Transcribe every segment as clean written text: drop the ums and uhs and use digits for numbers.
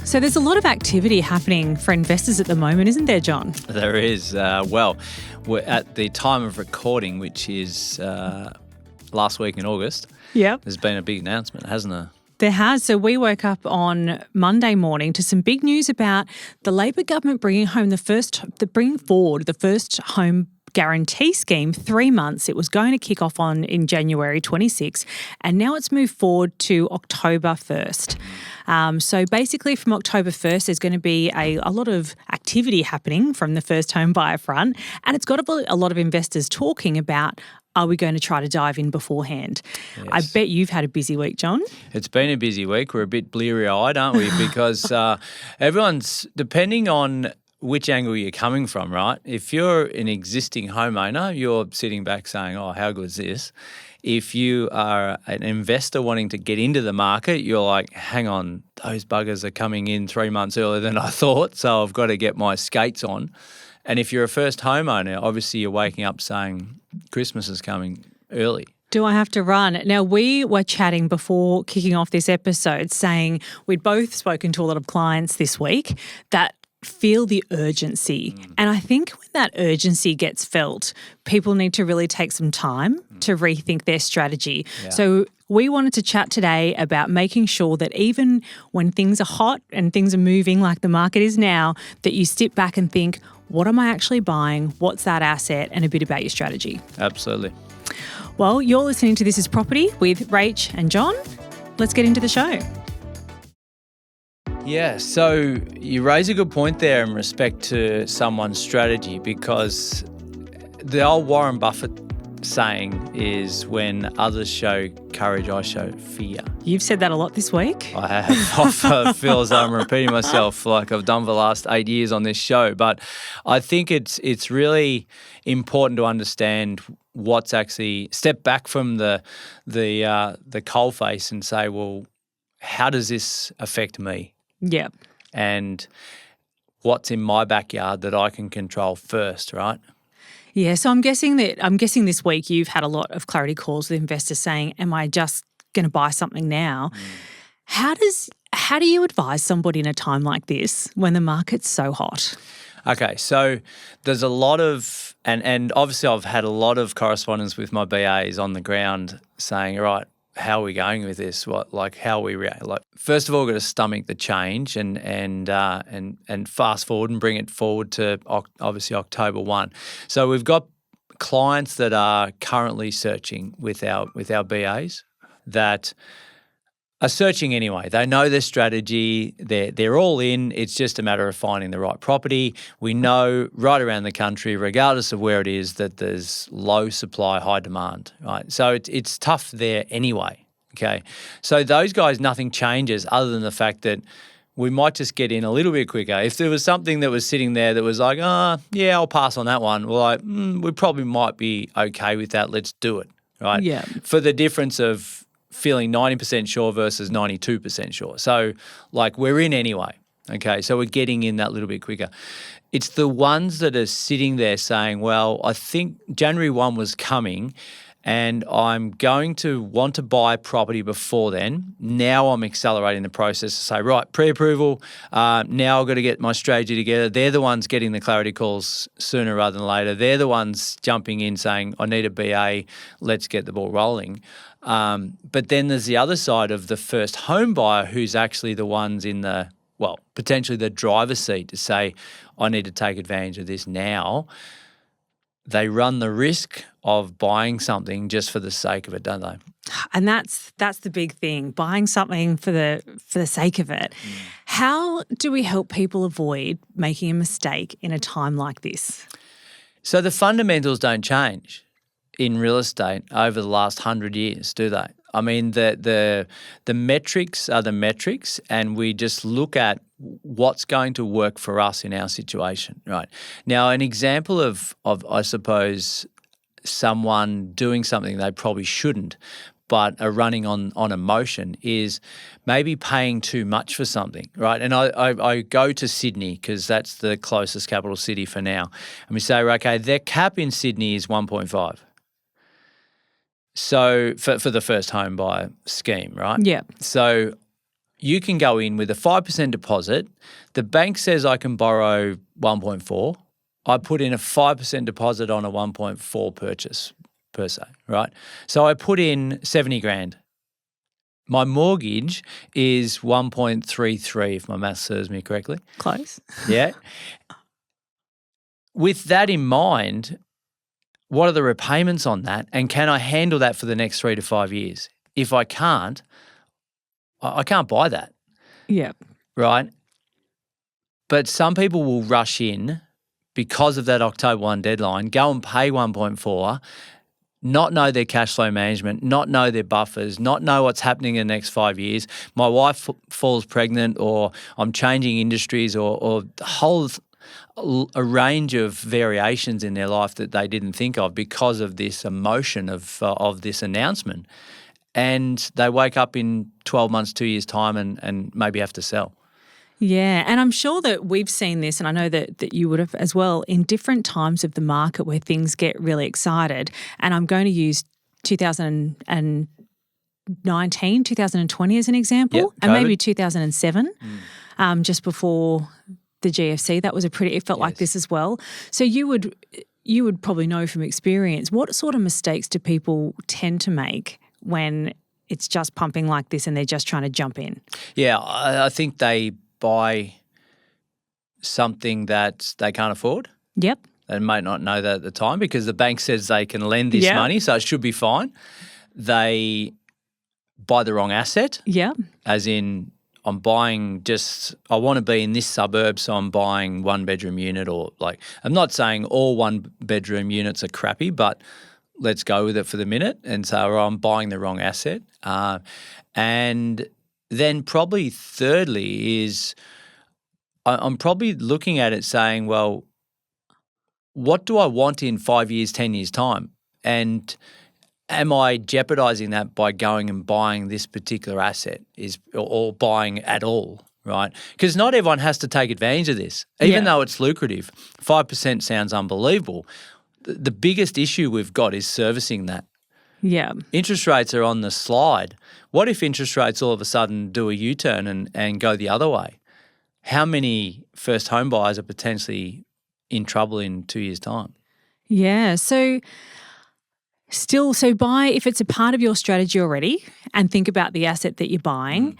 So there's a lot of activity happening for investors at the moment, isn't there, John? There is. We're at the time of recording, which is last week in August. Yep. There's been a big announcement, hasn't there? There has. So we woke up on Monday morning to some big news about the Labor government bringing forward the first home guarantee scheme 3 months. It was going to kick off in January 26, and now it's moved forward to October 1st. So basically from October 1st, there's going to be a lot of activity happening from the first home buyer front, and it's got a lot of investors talking about, are we going to try to dive in beforehand? Yes. I bet you've had a busy week, John. It's been a busy week. We're a bit bleary-eyed, aren't we? Because everyone's, depending on which angle you're coming from, right? If you're an existing homeowner, you're sitting back saying, oh, how good is this? If you are an investor wanting to get into the market, you're like, hang on, those buggers are coming in 3 months earlier than I thought, so I've got to get my skates on. And if you're a first homeowner, obviously you're waking up saying Christmas is coming early. Do I have to run? Now, we were chatting before kicking off this episode saying we'd both spoken to a lot of clients this week that feel the urgency. And I think when that urgency gets felt, people need to really take some time to rethink their strategy. Yeah. So we wanted to chat today about making sure that even when things are hot and things are moving like the market is now, that you sit back and think, what am I actually buying? What's that asset? And a bit about your strategy. Absolutely. Well, you're listening to This Is Property with Rach and John. Let's get into the show. Yeah, so you raise a good point there in respect to someone's strategy, because the old Warren Buffett saying is, when others show courage, I show fear. You've said that a lot this week. I have. I feel as though I'm repeating myself like I've done for the last 8 years on this show. But I think it's really important to understand what's actually, step back from the coalface and say, well, how does this affect me? Yeah. And what's in my backyard that I can control first, right? Yeah, so I'm guessing this week you've had a lot of clarity calls with investors saying, am I just going to buy something now? How do you advise somebody in a time like this when the market's so hot? Okay, so there's a lot of, and obviously I've had a lot of correspondence with my BAs on the ground saying, all right, how are we going with this? How we react? Like, first of all, we've got to stomach the change and fast forward and bring it forward to obviously October 1. So we've got clients that are currently searching with our BAs that are searching anyway. They know their strategy. They're all in. It's just a matter of finding the right property. We know right around the country, regardless of where it is, that there's low supply, high demand, right? So it's tough there anyway, okay? So those guys, nothing changes other than the fact that we might just get in a little bit quicker. If there was something that was sitting there that was like, yeah, I'll pass on that one. Well, we probably might be okay with that. Let's do it, right? Yeah. For the difference of feeling 90% sure versus 92% sure. So, we're in anyway, okay? So we're getting in that little bit quicker. It's the ones that are sitting there saying, well, I think January 1 was coming and I'm going to want to buy property before then. Now I'm accelerating the process to say, right, pre-approval, now I've got to get my strategy together. They're the ones getting the clarity calls sooner rather than later. They're the ones jumping in saying, I need a BA, let's get the ball rolling. But then there's the other side of the first home buyer who's actually the ones in potentially the driver's seat to say, I need to take advantage of this now. They run the risk of buying something just for the sake of it, don't they? And that's the big thing, buying something for the sake of it. How do we help people avoid making a mistake in a time like this? So the fundamentals don't change in real estate over the last 100 years, do they? I mean, the metrics are the metrics, and we just look at what's going to work for us in our situation, right? Now, an example of I suppose, someone doing something they probably shouldn't, but are running on emotion is maybe paying too much for something, right? And I go to Sydney because that's the closest capital city for now. And we say, okay, their cap in Sydney is 1.5. So for the first home buyer scheme, right? Yeah. So you can go in with a 5% deposit. The bank says I can borrow 1.4. I put in a 5% deposit on a 1.4 purchase per se, right? So I put in 70 grand. My mortgage is 1.33 if my math serves me correctly. Close. Yeah. With that in mind, what are the repayments on that? And can I handle that for the next 3 to 5 years? If I can't, I can't buy that. Yeah. Right? But some people will rush in because of that October 1 deadline, go and pay 1.4, not know their cash flow management, not know their buffers, not know what's happening in the next 5 years. My wife falls pregnant, or I'm changing industries, or a range of variations in their life that they didn't think of because of this emotion of this announcement. And they wake up in 12 months, 2 years' time and maybe have to sell. Yeah, and I'm sure that we've seen this, and I know that you would have as well, in different times of the market where things get really excited. And I'm going to use 2019, 2020 as an example, Yep, and maybe COVID. 2007, just before the GFC. That was it felt like this as well. So you would probably know from experience, what sort of mistakes do people tend to make when it's just pumping like this and they're just trying to jump in? Yeah, I think they buy something that they can't afford. Yep. They might not know that at the time because the bank says they can lend this money, so it should be fine. They buy the wrong asset. Yeah. As in, I want to be in this suburb, so I'm buying 1-bedroom unit, or I'm not saying all 1-bedroom units are crappy, but let's go with it for the minute and say, I'm buying the wrong asset. And then probably thirdly is I'm probably looking at it saying, well, what do I want in 5 years, 10 years' time? And am I jeopardizing that by going and buying this particular asset or buying at all, right? Because not everyone has to take advantage of this, even though it's lucrative. 5% sounds unbelievable. The biggest issue we've got is servicing that. Yeah. Interest rates are on the slide. What if interest rates all of a sudden do a U-turn and go the other way? How many first home buyers are potentially in trouble in 2 years' time? Yeah. So buy if it's a part of your strategy already, and think about the asset that you're buying.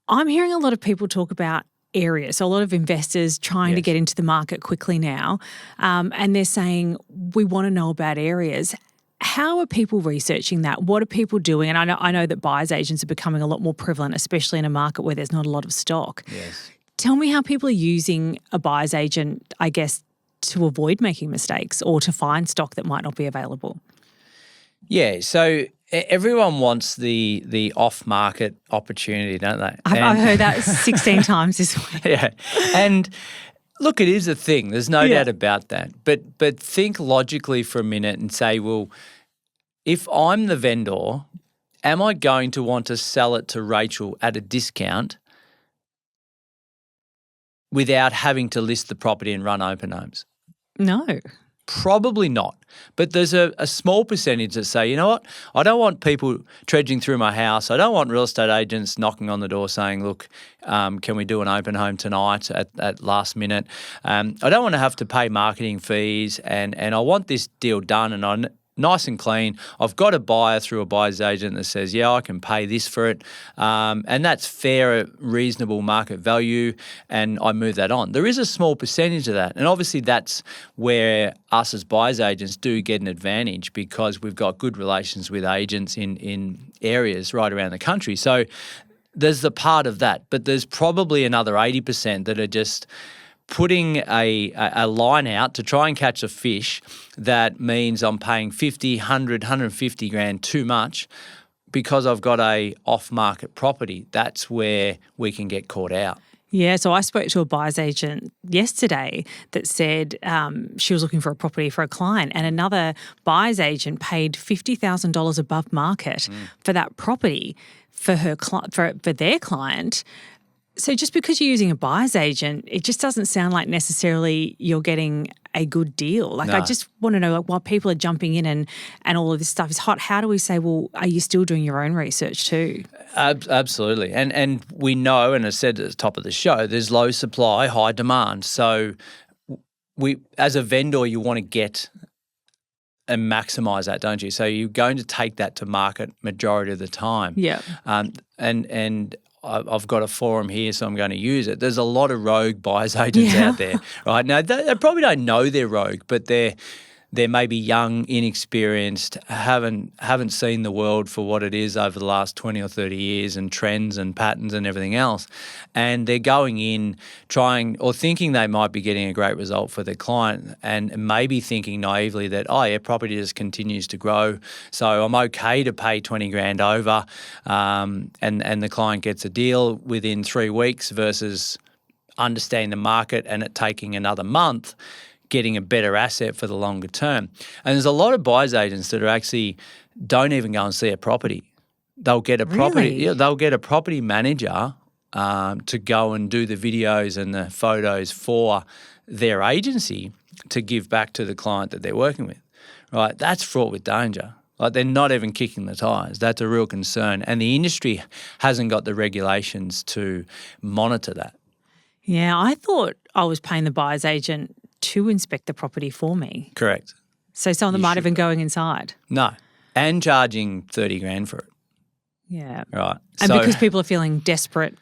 I'm hearing a lot of people talk about areas. So a lot of investors trying to get into the market quickly now, and they're saying, we want to know about areas. How are people researching that? What are people doing? And I know that buyer's agents are becoming a lot more prevalent, especially in a market where there's not a lot of stock. Yes. Tell me how people are using a buyer's agent, I guess, to avoid making mistakes or to find stock that might not be available. Yeah, so everyone wants the off-market opportunity, don't they? I've heard that 16 times this week. Yeah, and look, it is a thing. There's no doubt about that. But think logically for a minute and say, well, if I'm the vendor, am I going to want to sell it to Rachel at a discount without having to list the property and run open homes? No. Probably not. But there's a small percentage that say, you know what, I don't want people trudging through my house. I don't want real estate agents knocking on the door saying, look, can we do an open home tonight at last minute? I don't want to have to pay marketing fees, and I want this deal done and nice and clean. I've got a buyer through a buyer's agent that says, yeah, I can pay this for it. And that's fair, reasonable market value, and I move that on. There is a small percentage of that. And obviously that's where us as buyer's agents do get an advantage, because we've got good relations with agents in areas right around the country. So there's the part of that. But there's probably another 80% that are just putting a line out to try and catch a fish that means I'm paying 50, 100, 150 grand too much because I've got a off-market property. That's where we can get caught out. Yeah, so I spoke to a buyer's agent yesterday that said she was looking for a property for a client, and another buyer's agent paid $50,000 above market for that property for their client. So just because you're using a buyer's agent, it just doesn't sound like necessarily you're getting a good deal? Like, I just want to know, like, while people are jumping in and all of this stuff is hot, how do we say, well, are you still doing your own research too? Absolutely. And we know, and as I said at the top of the show, there's low supply, high demand. So we, as a vendor, you want to get and maximise that, don't you? So you're going to take that to market majority of the time. Yeah. And I've got a forum here, so I'm going to use it. There's a lot of rogue buyers agents out there, right? Now, they probably don't know they're rogue, but they're maybe young, inexperienced, haven't seen the world for what it is over the last 20 or 30 years and trends and patterns and everything else. And they're going in trying or thinking they might be getting a great result for their client and maybe thinking naively that, oh, yeah, property just continues to grow, so I'm okay to pay 20 grand over and the client gets a deal within 3 weeks versus understanding the market and it taking another month, getting a better asset for the longer term. And there's a lot of buyers agents that are actually don't even go and see a property. They'll get a property. They'll get a property manager to go and do the videos and the photos for their agency to give back to the client that they're working with. Right? That's fraught with danger. Like, they're not even kicking the tires. That's a real concern. And the industry hasn't got the regulations to monitor that. Yeah, I thought I was paying the buyer's agent to inspect the property for me. Correct. So some of them might have been going inside. No. And charging 30 grand for it. Yeah. Right. And because people are feeling desperate.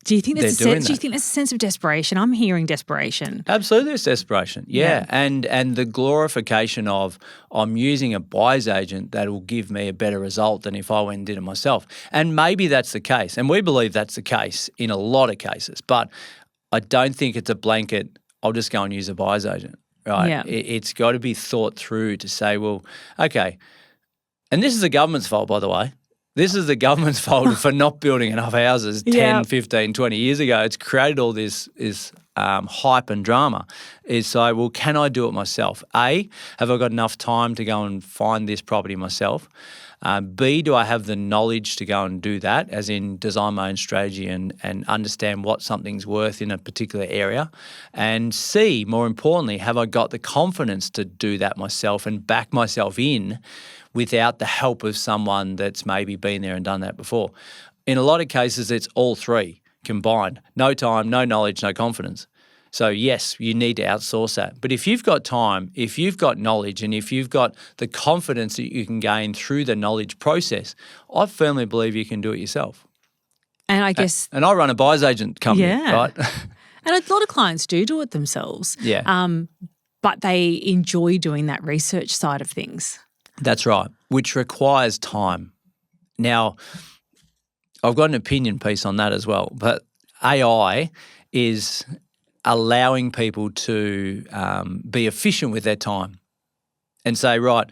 Do you think there's do you think there's a sense of desperation? I'm hearing desperation. Absolutely, there's desperation. Yeah. And the glorification of I'm using a buyer's agent that will give me a better result than if I went and did it myself. And maybe that's the case. And we believe that's the case in a lot of cases. But I don't think it's a blanket, I'll just go and use a buyer's agent, right? Yeah. It's got to be thought through to say, well, okay, and this is the government's fault, by the way. This is the government's fault for not building enough houses 10, 15, 20 years ago. It's created all this hype and drama. Is so, well, can I do it myself? A, have I got enough time to go and find this property myself? B, do I have the knowledge to go and do that, as in design my own strategy and understand what something's worth in a particular area? And C, more importantly, have I got the confidence to do that myself and back myself in without the help of someone that's maybe been there and done that before? In a lot of cases, it's all three combined. No time, no knowledge, no confidence. So yes, you need to outsource that. But if you've got time, if you've got knowledge, and if you've got the confidence that you can gain through the knowledge process, I firmly believe you can do it yourself. And I guess... And I run a buyer's agent company, right? And a lot of clients do it themselves. Yeah. But they enjoy doing that research side of things. That's right, which requires time. Now, I've got an opinion piece on that as well, but AI is allowing people to be efficient with their time and say, right,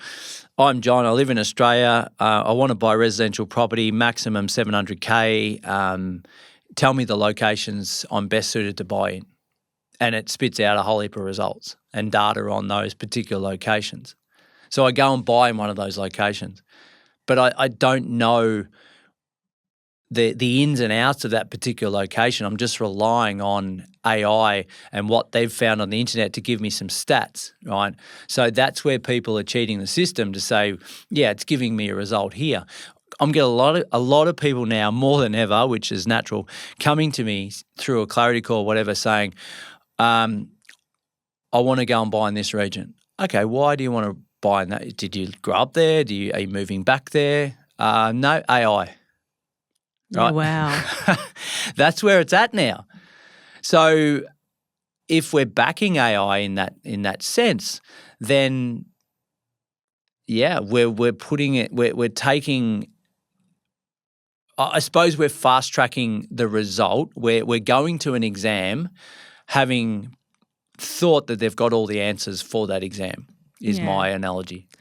I'm John, I live in Australia, I want to buy residential property, maximum 700K, tell me the locations I'm best suited to buy in. And it spits out a whole heap of results and data on those particular locations. So I go and buy in one of those locations, but I don't know the ins and outs of that particular location. I'm just relying on AI and what they've found on the internet to give me some stats, right? So that's where people are cheating the system to say, yeah, it's giving me a result here. I'm getting a lot of people now, more than ever, which is natural, coming to me through a clarity call or whatever saying, I want to go and buy in this region. Okay, why do you want to buy in that? Did you grow up there? Are you moving back there? No, AI. Right? Oh, wow. That's where it's at now. So if we're backing AI in that sense, then yeah, we're putting it, we're taking, I suppose we're fast tracking the result. We're going to an exam having thought that they've got all the answers for that exam is my analogy.